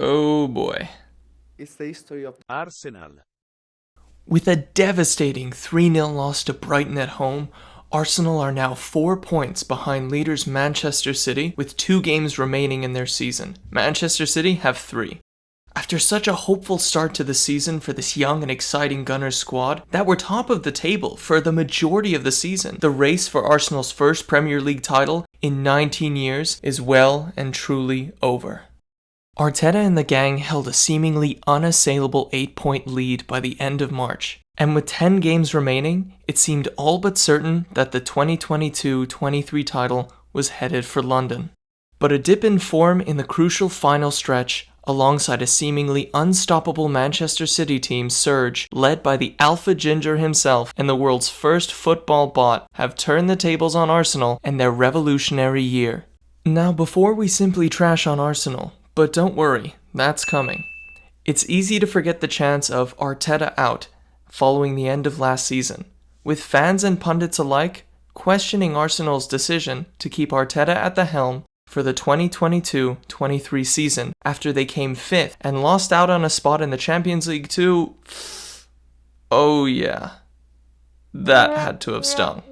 Oh boy. It's the history of Arsenal. With a devastating 3-0 loss to Brighton at home, Arsenal are now 4 points behind leaders Manchester City with 2 games remaining in their season. Manchester City have 3. After such a hopeful start to the season for this young and exciting Gunners squad that were top of the table for the majority of the season, the race for Arsenal's first Premier League title in 19 years is well and truly over. Arteta and the gang held a seemingly unassailable 8-point lead by the end of March, and with 10 games remaining, it seemed all but certain that the 2022-23 title was headed for London. But a dip in form in the crucial final stretch, alongside a seemingly unstoppable Manchester City team surge led by the Alpha Ginger himself and the world's first football bot, have turned the tables on Arsenal and their revolutionary year. Now, before we simply trash on Arsenal, but don't worry, that's coming. It's easy to forget the chance of Arteta out following the end of last season, with fans and pundits alike questioning Arsenal's decision to keep Arteta at the helm for the 2022-23 season after they came 5th and lost out on a spot in the Champions League to... Oh yeah, that had to have stung.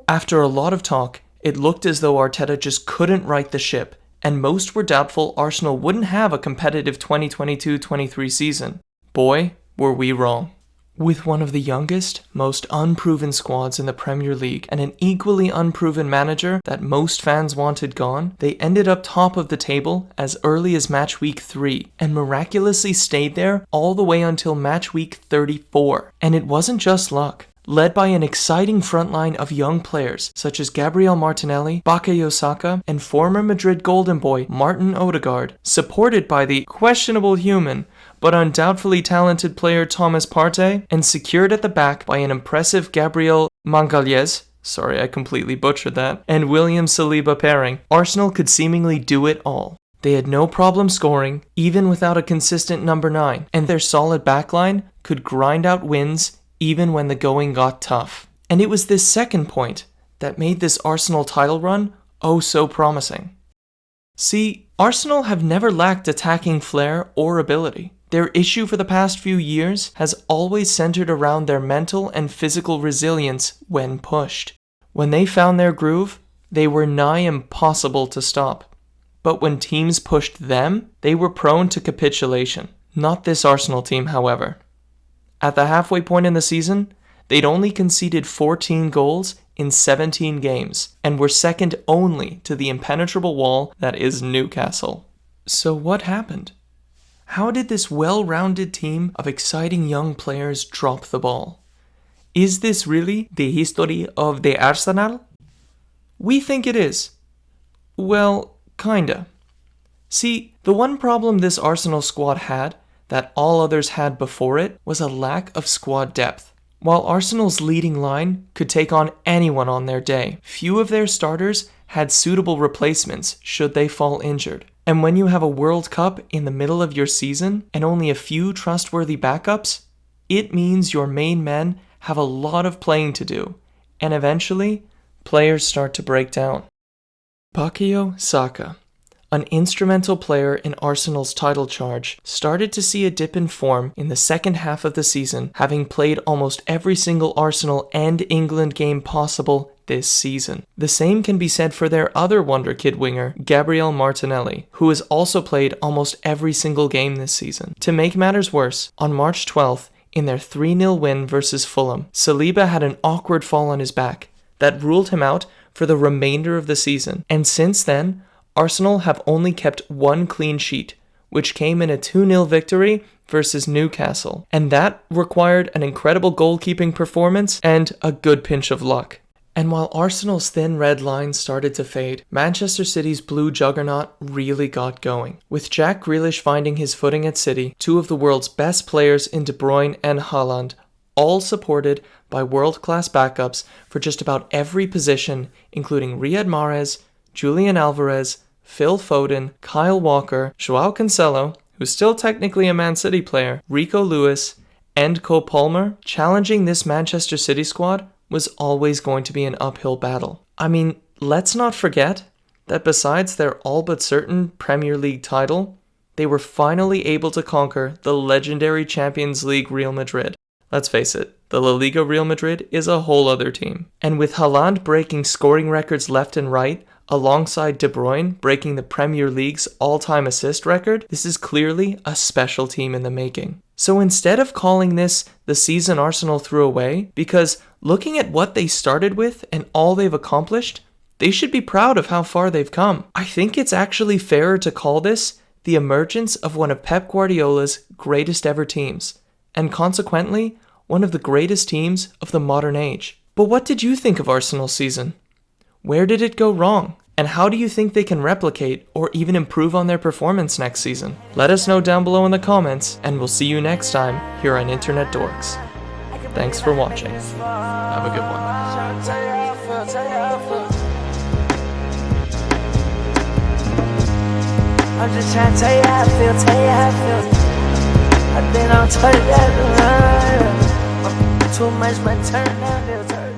After a lot of talk, it looked as though Arteta just couldn't right the ship, and most were doubtful Arsenal wouldn't have a competitive 2022-23 season. Boy, were we wrong. With one of the youngest, most unproven squads in the Premier League and an equally unproven manager that most fans wanted gone, they ended up top of the table as early as match week 3 and miraculously stayed there all the way until match week 34. And it wasn't just luck. Led by an exciting frontline of young players such as Gabriel Martinelli, Bukayo Saka, and former Madrid golden boy Martin Odegaard, supported by the questionable human but undoubtedly talented player Thomas Partey, and secured at the back by an impressive Gabriel Magalhaes, sorry I completely butchered that, and William Saliba pairing, Arsenal could seemingly do it all. They had no problem scoring, even without a consistent number 9, and their solid backline could grind out wins even when the going got tough. And it was this second point that made this Arsenal title run oh so promising. See, Arsenal have never lacked attacking flair or ability. Their issue for the past few years has always centered around their mental and physical resilience when pushed. When they found their groove, they were nigh impossible to stop. But when teams pushed them, they were prone to capitulation. Not this Arsenal team, however. At the halfway point in the season, they'd only conceded 14 goals in 17 games, and were second only to the impenetrable wall that is Newcastle. So what happened? How did this well-rounded team of exciting young players drop the ball? Is this really the history of the Arsenal? We think it is. Well, kinda. See, the one problem this Arsenal squad had that all others had before it was a lack of squad depth. While Arsenal's leading line could take on anyone on their day, few of their starters had suitable replacements should they fall injured. And when you have a World Cup in the middle of your season and only a few trustworthy backups, it means your main men have a lot of playing to do, and eventually, players start to break down. Bukayo Saka, an instrumental player in Arsenal's title charge, started to see a dip in form in the second half of the season, having played almost every single Arsenal and England game possible this season. The same can be said for their other wonder kid winger, Gabriel Martinelli, who has also played almost every single game this season. To make matters worse, on March 12th, in their 3-0 win versus Fulham, Saliba had an awkward fall on his back that ruled him out for the remainder of the season, and since then, Arsenal have only kept one clean sheet, which came in a 2-0 victory versus Newcastle, and that required an incredible goalkeeping performance and a good pinch of luck. And while Arsenal's thin red line started to fade, Manchester City's blue juggernaut really got going. With Jack Grealish finding his footing at City, two of the world's best players in De Bruyne and Haaland, all supported by world-class backups for just about every position, including Riyad Mahrez, Julian Alvarez, Phil Foden, Kyle Walker, Joao Cancelo, who's still technically a Man City player, Rico Lewis, and Cole Palmer, challenging this Manchester City squad was always going to be an uphill battle. I mean, let's not forget that besides their all but certain Premier League title, they were finally able to conquer the legendary Champions League Real Madrid. Let's face it, the La Liga Real Madrid is a whole other team. And with Haaland breaking scoring records left and right, alongside De Bruyne breaking the Premier League's all-time assist record, this is clearly a special team in the making. So instead of calling this the season Arsenal threw away, because looking at what they started with and all they've accomplished, they should be proud of how far they've come. I think it's actually fairer to call this the emergence of one of Pep Guardiola's greatest ever teams, and consequently, one of the greatest teams of the modern age. But what did you think of Arsenal's season? Where did it go wrong? And how do you think they can replicate or even improve on their performance next season? Let us know down below in the comments, and we'll see you next time here on Internet Dorks. Thanks for watching. Have a good one. I'm just trying to tell you how I feel, tell you how I feel. I've been on 20 that too much, my turn now,